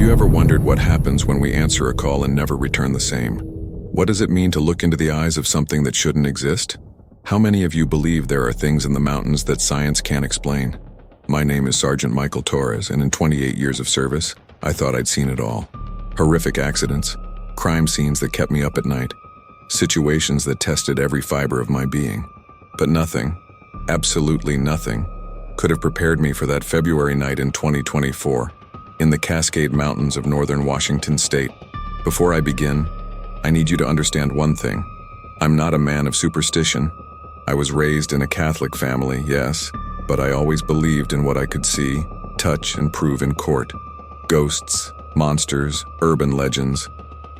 you ever wondered what happens when we answer a call and never return the same? What does it mean to look into the eyes of something that shouldn't exist? How many of you believe there are things in the mountains that science can't explain? My name is Sergeant Michael Torres, and in 28 years of service, I thought I'd seen it all. Horrific accidents, crime scenes that kept me up at night, situations that tested every fiber of my being. But nothing, absolutely nothing, could have prepared me for that February night in 2024, in the Cascade Mountains of northern Washington state. Before I begin, I need you to understand one thing. I'm not a man of superstition. I was raised in a Catholic family, yes, but I always believed in what I could see, touch, and prove in court. Ghosts, monsters, urban legends,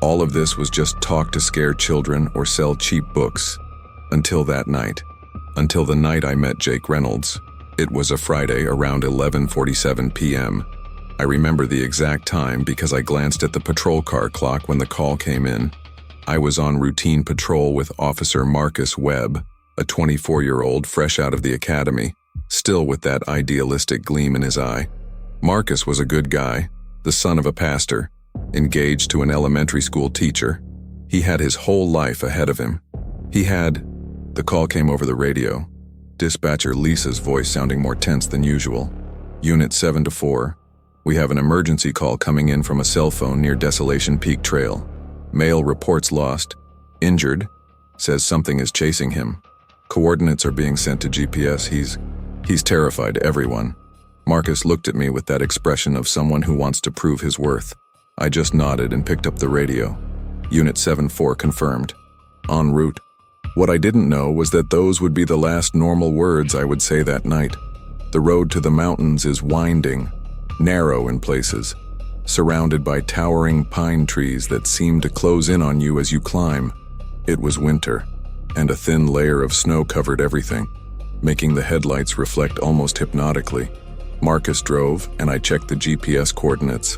all of this was just talk to scare children or sell cheap books. Until that night. Until the night I met Jake Reynolds. It was a Friday around 11:47 p.m. I remember the exact time because I glanced at the patrol car clock when the call came in. I was on routine patrol with Officer Marcus Webb, a 24-year-old fresh out of the academy, still with that idealistic gleam in his eye. Marcus was a good guy, the son of a pastor, engaged to an elementary school teacher. He had his whole life ahead of him. The call came over the radio, dispatcher Lisa's voice sounding more tense than usual. Unit 7-4, we have an emergency call coming in from a cell phone near Desolation Peak Trail. Male reports lost, injured, says something is chasing him. Coordinates are being sent to GPS. He's terrified, everyone. Marcus looked at me with that expression of someone who wants to prove his worth. I just nodded and picked up the radio. Unit 7-4 confirmed. En route. What I didn't know was that those would be the last normal words I would say that night. The road to the mountains is winding, narrow in places, surrounded by towering pine trees that seem to close in on you as you climb. It was winter, and a thin layer of snow covered everything, making the headlights reflect almost hypnotically. Marcus drove, and I checked the GPS coordinates.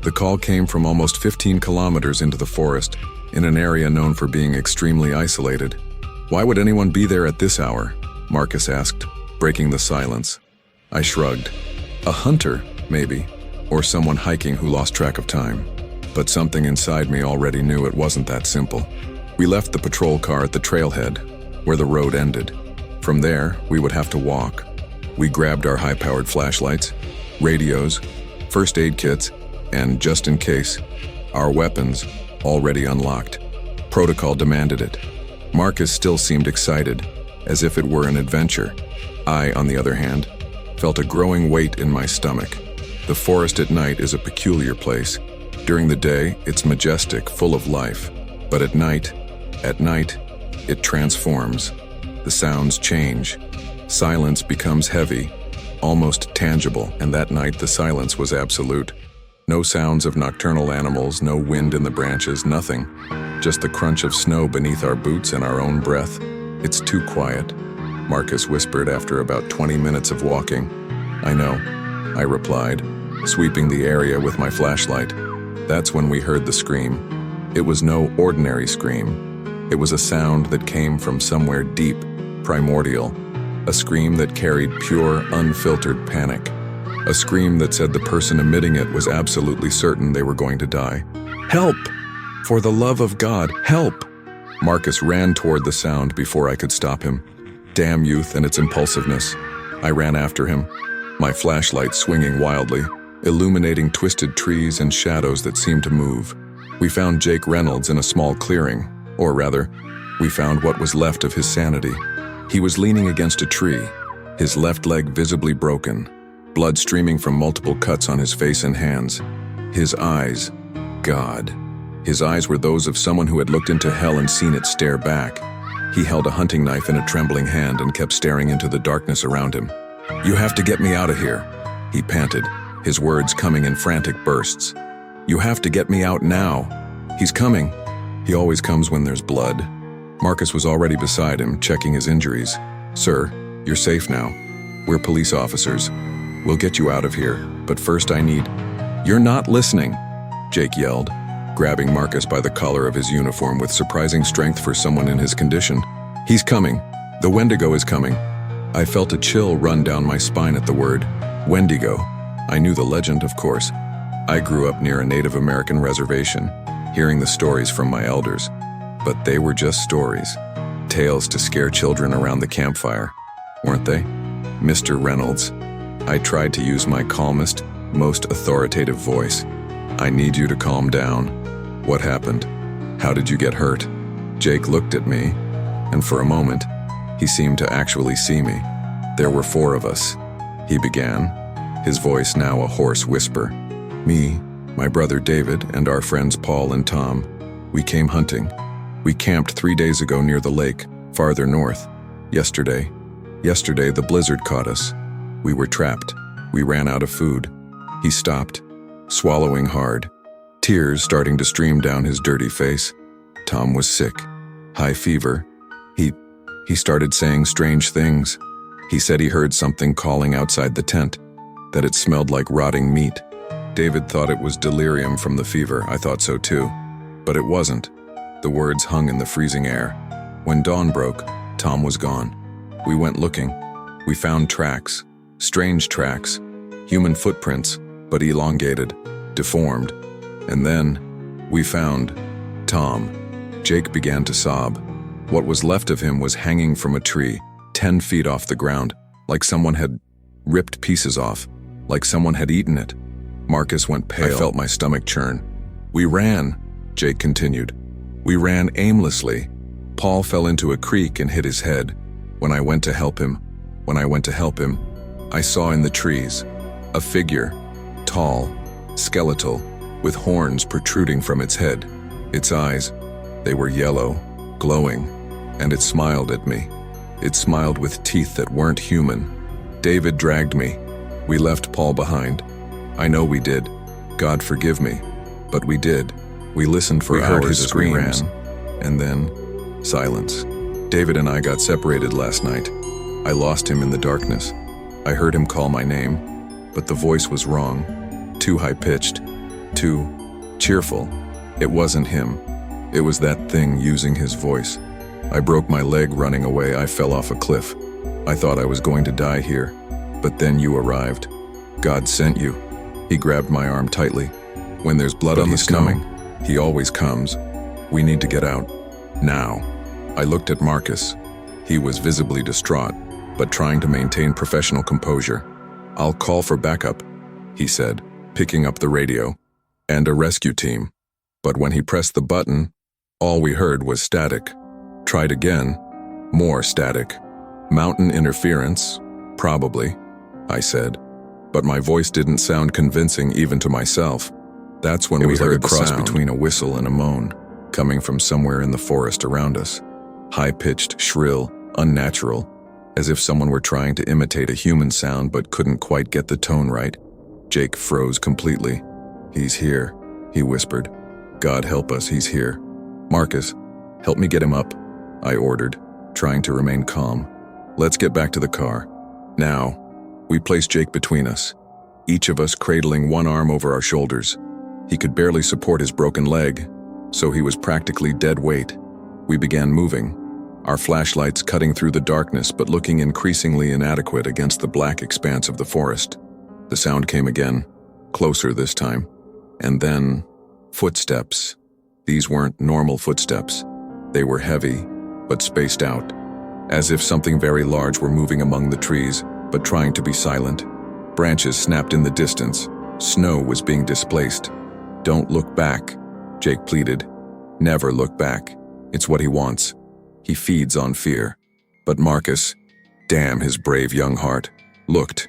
The call came from almost 15 kilometers into the forest, in an area known for being extremely isolated. Why would anyone be there at this hour? Marcus asked, breaking the silence. I shrugged. A hunter, maybe, or someone hiking who lost track of time. But something inside me already knew it wasn't that simple. We left the patrol car at the trailhead, where the road ended. From there, we would have to walk. We grabbed our high-powered flashlights, radios, first aid kits, and, just in case, our weapons, already unlocked. Protocol demanded it. Marcus still seemed excited, as if it were an adventure. I, on the other hand, felt a growing weight in my stomach. The forest at night is a peculiar place. During the day, it's majestic, full of life. But at night, it transforms. The sounds change. Silence becomes heavy, almost tangible, and that night the silence was absolute. No sounds of nocturnal animals, no wind in the branches, nothing. Just the crunch of snow beneath our boots and our own breath. It's too quiet, Marcus whispered after about 20 minutes of walking. I know, I replied, sweeping the area with my flashlight. That's when we heard the scream. It was no ordinary scream. It was a sound that came from somewhere deep, primordial. A scream that carried pure, unfiltered panic. A scream that said the person emitting it was absolutely certain they were going to die. Help! For the love of God, help! Marcus ran toward the sound before I could stop him. Damn youth and its impulsiveness. I ran after him, my flashlight swinging wildly, illuminating twisted trees and shadows that seemed to move. We found Jake Reynolds in a small clearing, or rather, we found what was left of his sanity. He was leaning against a tree, his left leg visibly broken, blood streaming from multiple cuts on his face and hands. His eyes, God. His eyes were those of someone who had looked into hell and seen it stare back. He held a hunting knife in a trembling hand and kept staring into the darkness around him. You have to get me out of here, he panted, his words coming in frantic bursts. You have to get me out now. He's coming. He always comes when there's blood. Marcus was already beside him, checking his injuries. Sir, you're safe now. We're police officers. We'll get you out of here, but first I need... You're not listening, Jake yelled, grabbing Marcus by the collar of his uniform with surprising strength for someone in his condition. He's coming. The Wendigo is coming. I felt a chill run down my spine at the word. Wendigo. I knew the legend, of course. I grew up near a Native American reservation, hearing the stories from my elders, but they were just stories. Tales to scare children around the campfire, weren't they? Mr. Reynolds, I tried to use my calmest, most authoritative voice. I need you to calm down. What happened? How did you get hurt? Jake looked at me, and for a moment, he seemed to actually see me. There were 4 of us, he began, his voice now a hoarse whisper. Me, my brother David, and our friends Paul and Tom. We came hunting. We camped 3 days ago near the lake, farther north. Yesterday, the blizzard caught us. We were trapped. We ran out of food. He stopped, swallowing hard, tears starting to stream down his dirty face. Tom was sick, high fever. He started saying strange things. He said he heard something calling outside the tent, that it smelled like rotting meat. David thought it was delirium from the fever. I thought so too, but it wasn't. The words hung in the freezing air. When dawn broke, Tom was gone. We went looking. We found tracks, strange tracks, human footprints, but elongated, deformed. And then, we found Tom. Jake began to sob. What was left of him was hanging from a tree, 10 feet off the ground, like someone had ripped pieces off, like someone had eaten it. Marcus went pale. I felt my stomach churn. We ran, Jake continued. We ran aimlessly. Paul fell into a creek and hit his head. When I went to help him, I saw in the trees a figure, tall, skeletal, with horns protruding from its head. Its eyes, they were yellow, glowing, and it smiled at me. It smiled with teeth that weren't human. David dragged me. We left Paul behind. I know we did. God forgive me. But we did. We listened for hours. We heard his screams. And then, silence. David and I got separated last night. I lost him in the darkness. I heard him call my name, but the voice was wrong. Too high-pitched. Too cheerful. It wasn't him. It was that thing using his voice. I broke my leg running away. I fell off a cliff. I thought I was going to die here. But then you arrived. God sent you. He grabbed my arm tightly. When there's blood on the snow, he always comes. We need to get out. Now. I looked at Marcus. He was visibly distraught, but trying to maintain professional composure. I'll call for backup, he said, picking up the radio, and a rescue team. But when he pressed the button, all we heard was static. Tried again. More static. Mountain interference, probably, I said. But my voice didn't sound convincing even to myself. That's when we heard a cross between a whistle and a moan, coming from somewhere in the forest around us. High-pitched, shrill, unnatural, as if someone were trying to imitate a human sound but couldn't quite get the tone right. Jake froze completely. He's here, he whispered. God help us, he's here. Marcus, help me get him up, I ordered, trying to remain calm. Let's get back to the car. Now. We placed Jake between us, each of us cradling one arm over our shoulders. He could barely support his broken leg, so he was practically dead weight. We began moving, our flashlights cutting through the darkness but looking increasingly inadequate against the black expanse of the forest. The sound came again, closer this time, and then footsteps. These weren't normal footsteps. They were heavy, but spaced out, as if something very large were moving among the trees, but trying to be silent. Branches snapped in the distance. Snow was being displaced. Don't look back, Jake pleaded. Never look back. It's what he wants. He feeds on fear. But Marcus, damn his brave young heart, looked.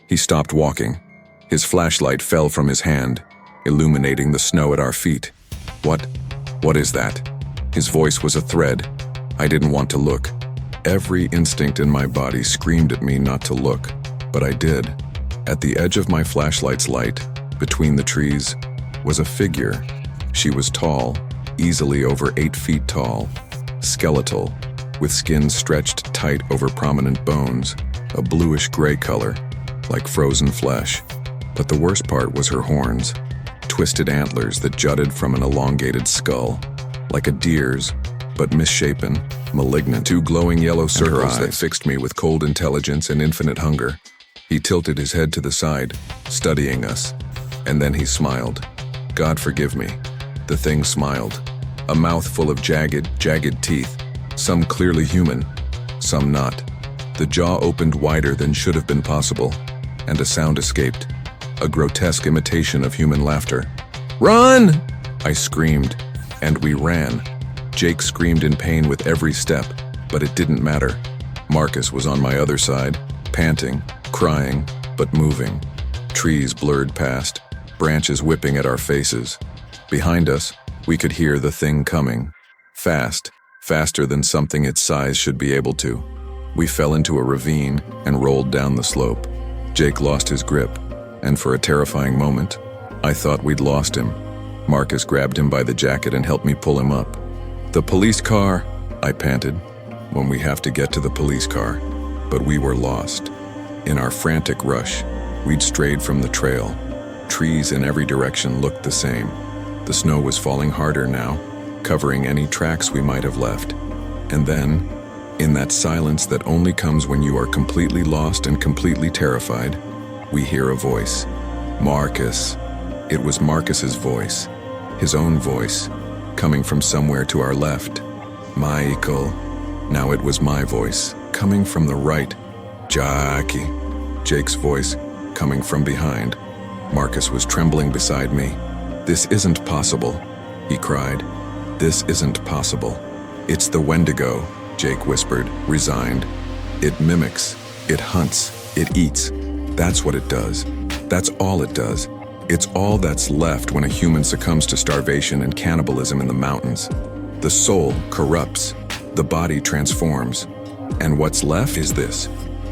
He stopped walking. His flashlight fell from his hand, illuminating the snow at our feet. What is that? His voice was a thread. I didn't want to look. Every instinct in my body screamed at me not to look, but I did. At the edge of my flashlight's light, between the trees, was a figure. She was tall, easily over 8 feet tall, skeletal, with skin stretched tight over prominent bones, a bluish-gray color, like frozen flesh. But the worst part was her horns, twisted antlers that jutted from an elongated skull, like a deer's, but misshapen, malignant. 2 glowing yellow circles that fixed me with cold intelligence and infinite hunger. He tilted his head to the side, studying us, And then he smiled. God forgive me. The thing smiled. A mouth full of jagged teeth, some clearly human, some not. The jaw opened wider than should have been possible, and a sound escaped, a grotesque imitation of human laughter. "Run!" I screamed, and we ran. Jake screamed in pain with every step, but it didn't matter. Marcus was on my other side, panting, crying, but moving. Trees blurred past, branches whipping at our faces. Behind us, we could hear the thing coming. Fast, faster than something its size should be able to. We fell into a ravine and rolled down the slope. Jake lost his grip, and for a terrifying moment, I thought we'd lost him. Marcus grabbed him by the jacket and helped me pull him up. "The police car," I panted. When we have to get to the police car. But we were lost. In our frantic rush, we'd strayed from the trail. Trees in every direction looked the same. The snow was falling harder now, covering any tracks we might have left. And then, in that silence that only comes when you are completely lost and completely terrified, we hear a voice. Marcus. It was Marcus's voice, his own voice, coming from somewhere to our left. Michael. Now it was my voice, coming from the right. Jackie. Jake's voice, coming from behind. Marcus was trembling beside me. "This isn't possible," he cried. "This isn't possible." "It's the Wendigo," Jake whispered, resigned. "It mimics, it hunts, it eats. That's what it does. That's all it does. It's all that's left when a human succumbs to starvation and cannibalism in the mountains. The soul corrupts, the body transforms. And what's left is this."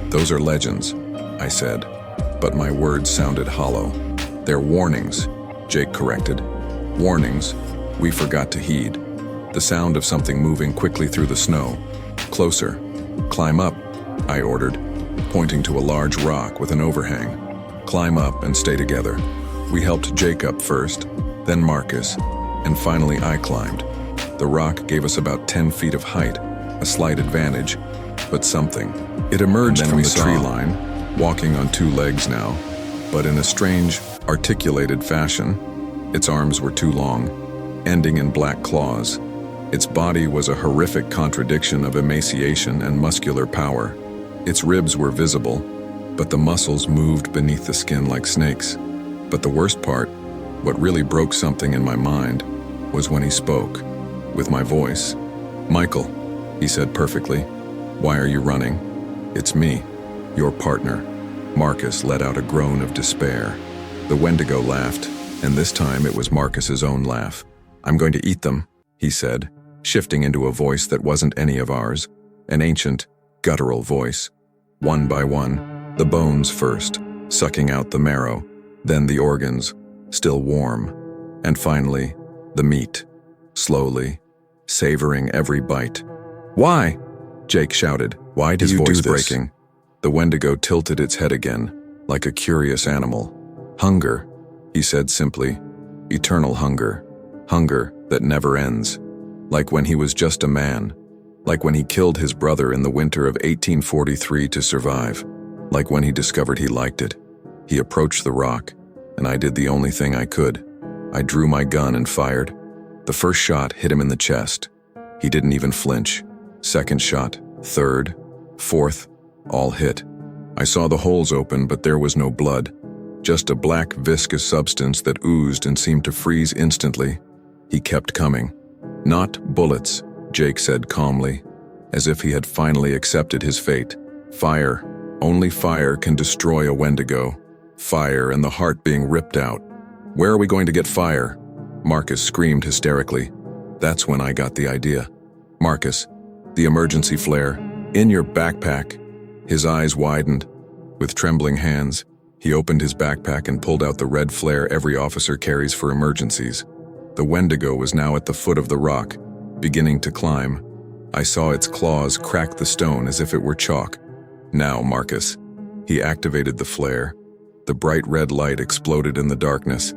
"Those are legends," I said, but my words sounded hollow. "They're warnings," Jake corrected. "Warnings we forgot to heed." The sound of something moving quickly through the snow. "Closer. Climb up," I ordered, pointing to a large rock with an overhang. "Climb up and stay together." We helped Jake up first, then Marcus, and finally I climbed. The rock gave us about 10 feet of height, a slight advantage, but something. It emerged from the tree line, walking on two legs now, but in a strange, articulated fashion. Its arms were too long, ending in black claws. Its body was a horrific contradiction of emaciation and muscular power. Its ribs were visible, but the muscles moved beneath the skin like snakes. But the worst part, what really broke something in my mind, was when he spoke, with my voice. "Michael," he said perfectly, "why are you running?" "It's me, your partner." Marcus let out a groan of despair. The Wendigo laughed, and this time it was Marcus's own laugh. "I'm going to eat them," he said, shifting into a voice that wasn't any of ours, an ancient, guttural voice. One by one, the bones first, sucking out the marrow, then the organs, still warm, and finally, the meat, slowly, savoring every bite. "Why?" Jake shouted. "Why do you do this?" His voice breaking. The Wendigo tilted its head again, like a curious animal. "Hunger," he said simply. "Eternal hunger. Hunger that never ends. Like when he was just a man. Like when he killed his brother in the winter of 1843 to survive. Like when he discovered he liked it. He approached the rock, and I did the only thing I could. I drew my gun and fired. The first shot hit him in the chest. He didn't even flinch. Second shot, third, fourth, all hit. I saw the holes open, but there was no blood. Just a black, viscous substance that oozed and seemed to freeze instantly. He kept coming. "Not bullets," Jake said calmly, as if he had finally accepted his fate. "Fire. Only fire can destroy a Wendigo. Fire and the heart being ripped out." "Where are we going to get fire?" Marcus screamed hysterically. That's when I got the idea. "Marcus, the emergency flare, in your backpack." His eyes widened. With trembling hands, he opened his backpack and pulled out the red flare every officer carries for emergencies. The Wendigo was now at the foot of the rock, beginning to climb. I saw its claws crack the stone as if it were chalk. "Now, Marcus." He activated the flare. The bright red light exploded in the darkness,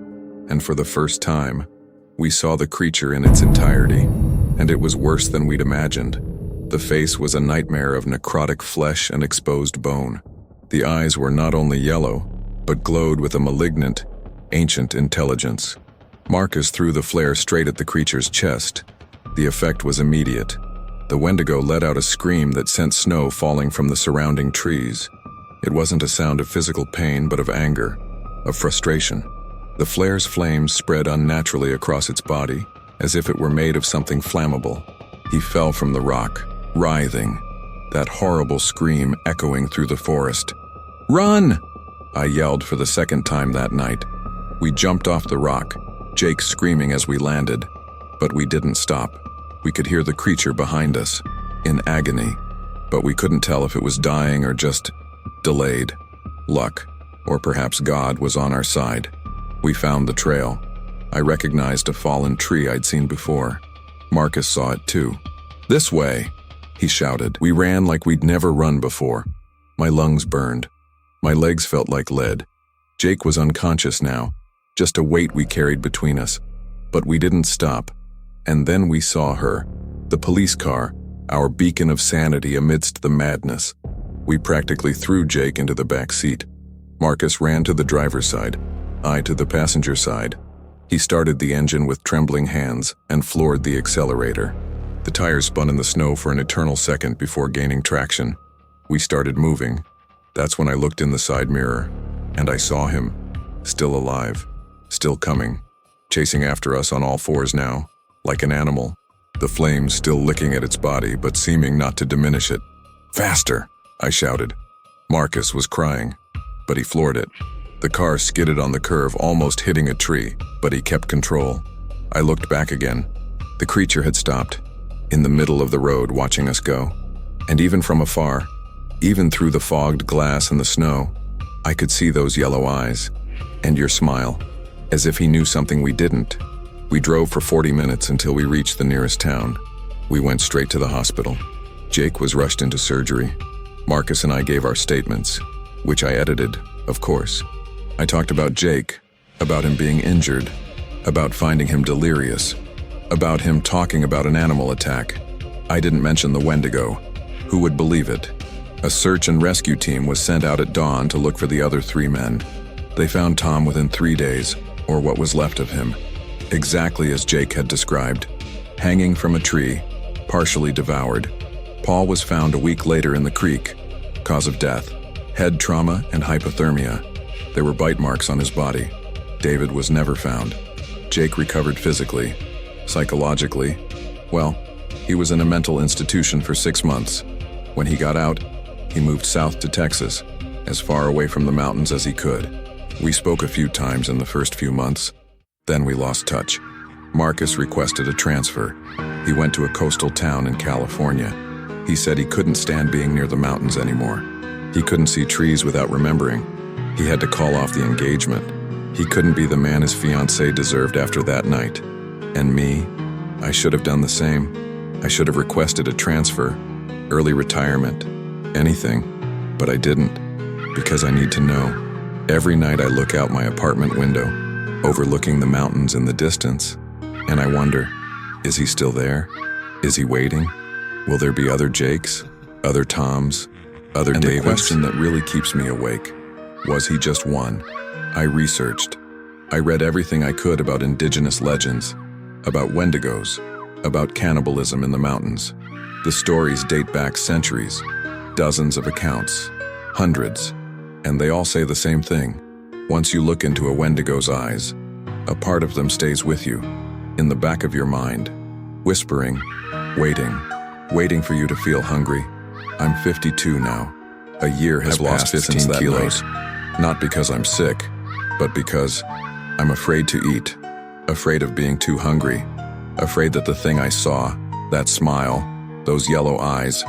and for the first time, we saw the creature in its entirety, and it was worse than we'd imagined. The face was a nightmare of necrotic flesh and exposed bone. The eyes were not only yellow, but glowed with a malignant, Ancient intelligence. Marcus threw the flare straight at the creature's chest. The effect was immediate. The Wendigo let out a scream that sent snow falling from the surrounding trees. It wasn't a sound of physical pain, but of anger, of frustration. The flare's flames spread unnaturally across its body, as if it were made of something flammable. He fell from the rock, writhing, that horrible scream echoing through the forest. "Run!" I yelled for the second time that night. We jumped off the rock, Jake screaming as we landed. But we didn't stop. We could hear the creature behind us, in agony, but we couldn't tell if it was dying or just delayed. Luck, or perhaps God, was on our side. We found the trail. I recognized a fallen tree I'd seen before. Marcus saw it too. "This way!" he shouted. We ran like we'd never run before. My lungs burned. My legs felt like lead. Jake was unconscious now, just a weight we carried between us. But we didn't stop. And then we saw her, the police car, our beacon of sanity amidst the madness. We practically threw Jake into the back seat. Marcus ran to the driver's side, I to the passenger side. He started the engine with trembling hands and floored the accelerator. The tires spun in the snow for an eternal second before gaining traction. We started moving. That's when I looked in the side mirror, and I saw him, still alive, still coming, chasing after us on all fours now, like an animal, the flames still licking at its body but seeming not to diminish it. "Faster!" I shouted. Marcus was crying, but he floored it. The car skidded on the curve, almost hitting a tree, but he kept control. I looked back again. The creature had stopped, in the middle of the road, watching us go. And even from afar, even through the fogged glass and the snow, I could see those yellow eyes, and your smile, as if he knew something we didn't. We drove for 40 minutes until we reached the nearest town. We went straight to the hospital. Jake was rushed into surgery. Marcus and I gave our statements, which I edited, of course. I talked about Jake, about him being injured, about finding him delirious, about him talking about an animal attack. I didn't mention the Wendigo. Who would believe it? A search and rescue team was sent out at dawn to look for the other 3 men. They found Tom within 3 days, or what was left of him, exactly as Jake had described, hanging from a tree, partially devoured. Paul was found a week later in the creek. Cause of death: head trauma and hypothermia. There were bite marks on his body. David was never found. Jake recovered physically. Psychologically, well, he was in a mental institution for 6 months. When he got out, he moved south to Texas, as far away from the mountains as he could. We spoke a few times in the first few months. Then we lost touch. Marcus requested a transfer. He went to a coastal town in California. He said he couldn't stand being near the mountains anymore. He couldn't see trees without remembering. He had to call off the engagement. He couldn't be the man his fiancée deserved after that night. And me, I should have done the same. I should have requested a transfer, early retirement, anything. But I didn't, because I need to know. Every night I look out my apartment window, overlooking the mountains in the distance, and I wonder, is he still there? Is he waiting? Will there be other Jakes, other Toms, other Davids? And the question that really keeps me awake, was he just one? I researched. I read everything I could about indigenous legends, about Wendigos, about cannibalism in the mountains. The stories date back centuries, dozens of accounts, hundreds, and they all say the same thing. Once you look into a Wendigo's eyes, a part of them stays with you, in the back of your mind, whispering, waiting for you to feel hungry. I'm 52 now. A year has passed since that kilos. Not because I'm sick, but because I'm afraid to eat, afraid of being too hungry, afraid that the thing I saw, that smile, those yellow eyes,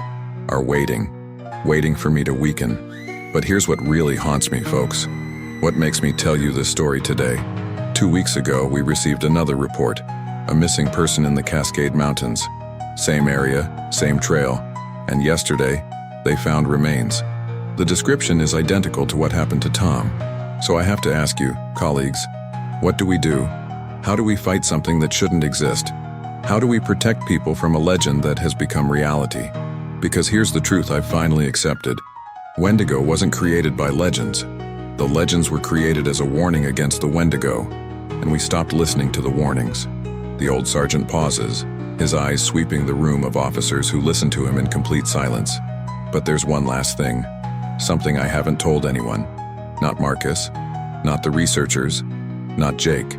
are waiting for me to weaken. But here's what really haunts me, folks. What makes me tell you this story today? 2 weeks ago, we received another report, a missing person in the Cascade Mountains. Same area, same trail, and yesterday, they found remains. The description is identical to what happened to Tom. So I have to ask you, colleagues, what do we do? How do we fight something that shouldn't exist? How do we protect people from a legend that has become reality? Because here's the truth I've finally accepted. Wendigo wasn't created by legends. The legends were created as a warning against the Wendigo, and we stopped listening to the warnings. The old sergeant pauses, his eyes sweeping the room of officers who listen to him in complete silence. But there's one last thing, something I haven't told anyone. Not Marcus, not the researchers, not Jake.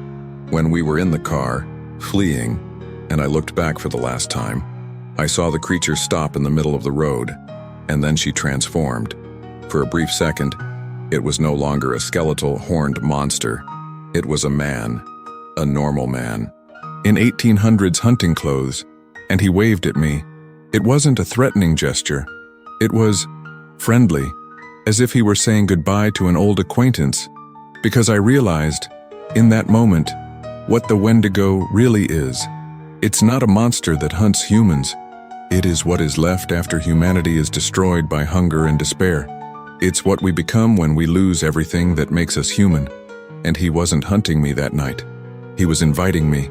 When we were in the car, fleeing, and I looked back for the last time, I saw the creature stop in the middle of the road, and then she transformed. For a brief second, it was no longer a skeletal, horned monster. It was a man, a normal man, in 1800s hunting clothes, and he waved at me. It wasn't a threatening gesture. It was friendly, as if he were saying goodbye to an old acquaintance, because I realized, in that moment, what the Wendigo really is. It's not a monster that hunts humans. It is what is left after humanity is destroyed by hunger and despair. It's what we become when we lose everything that makes us human. And he wasn't hunting me that night. He was inviting me.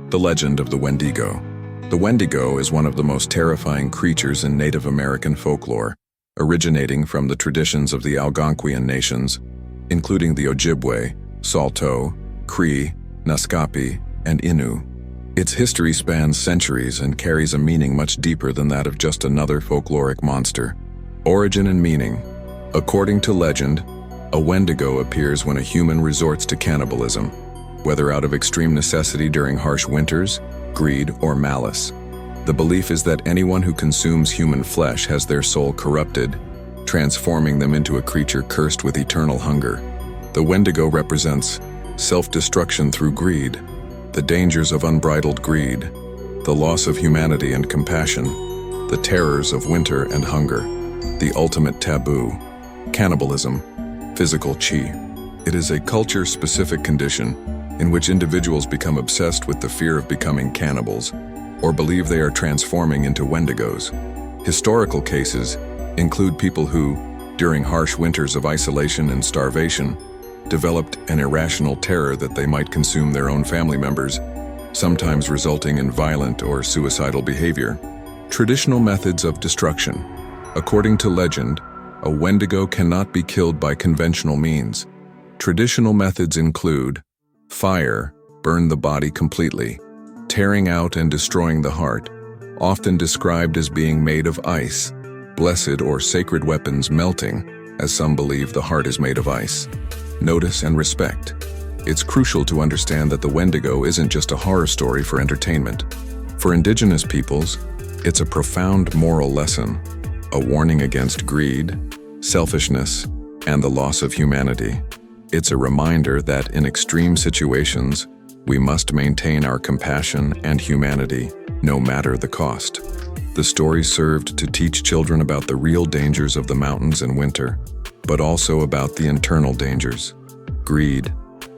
The legend of the Wendigo. The Wendigo is one of the most terrifying creatures in Native American folklore, originating from the traditions of the Algonquian nations, including the Ojibwe, Saulteaux, Cree, Naskapi, and Innu. Its history spans centuries and carries a meaning much deeper than that of just another folkloric monster. Origin and meaning. According to legend, a Wendigo appears when a human resorts to cannibalism, whether out of extreme necessity during harsh winters, greed, or malice. The belief is that anyone who consumes human flesh has their soul corrupted, transforming them into a creature cursed with eternal hunger. The Wendigo represents self-destruction through greed, the dangers of unbridled greed, the loss of humanity and compassion, the terrors of winter and hunger, the ultimate taboo, cannibalism, physical chi. It is a culture-specific condition in which individuals become obsessed with the fear of becoming cannibals or believe they are transforming into Wendigos. Historical cases include people who, during harsh winters of isolation and starvation, developed an irrational terror that they might consume their own family members, sometimes resulting in violent or suicidal behavior. Traditional methods of destruction. According to legend, a Wendigo cannot be killed by conventional means. Traditional methods include fire, burn the body completely, tearing out and destroying the heart, often described as being made of ice, blessed or sacred weapons melting, as some believe the heart is made of ice. Notice and respect. It's crucial to understand that the Wendigo isn't just a horror story for entertainment. For indigenous peoples, it's a profound moral lesson, a warning against greed, selfishness, and the loss of humanity. It's a reminder that in extreme situations, we must maintain our compassion and humanity, no matter the cost. The story served to teach children about the real dangers of the mountains in winter, but also about the internal dangers, greed,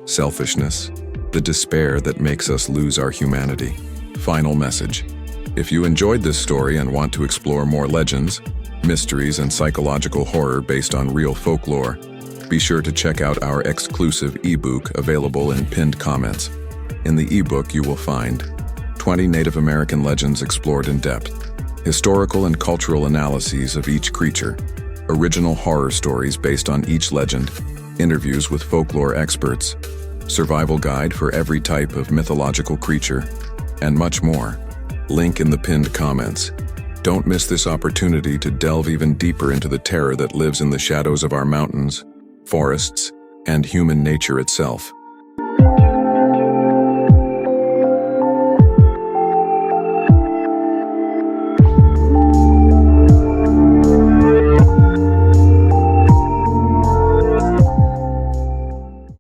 selfishness, the despair that makes us lose our humanity. Final message. If you enjoyed this story and want to explore more legends, mysteries, and psychological horror based on real folklore, be sure to check out our exclusive ebook available in pinned comments. In the ebook, you will find 20 Native American legends explored in depth, historical and cultural analyses of each creature, original horror stories based on each legend, interviews with folklore experts, survival guide for every type of mythological creature, and much more. Link in the pinned comments. Don't miss this opportunity to delve even deeper into the terror that lives in the shadows of our mountains, forests, and human nature itself.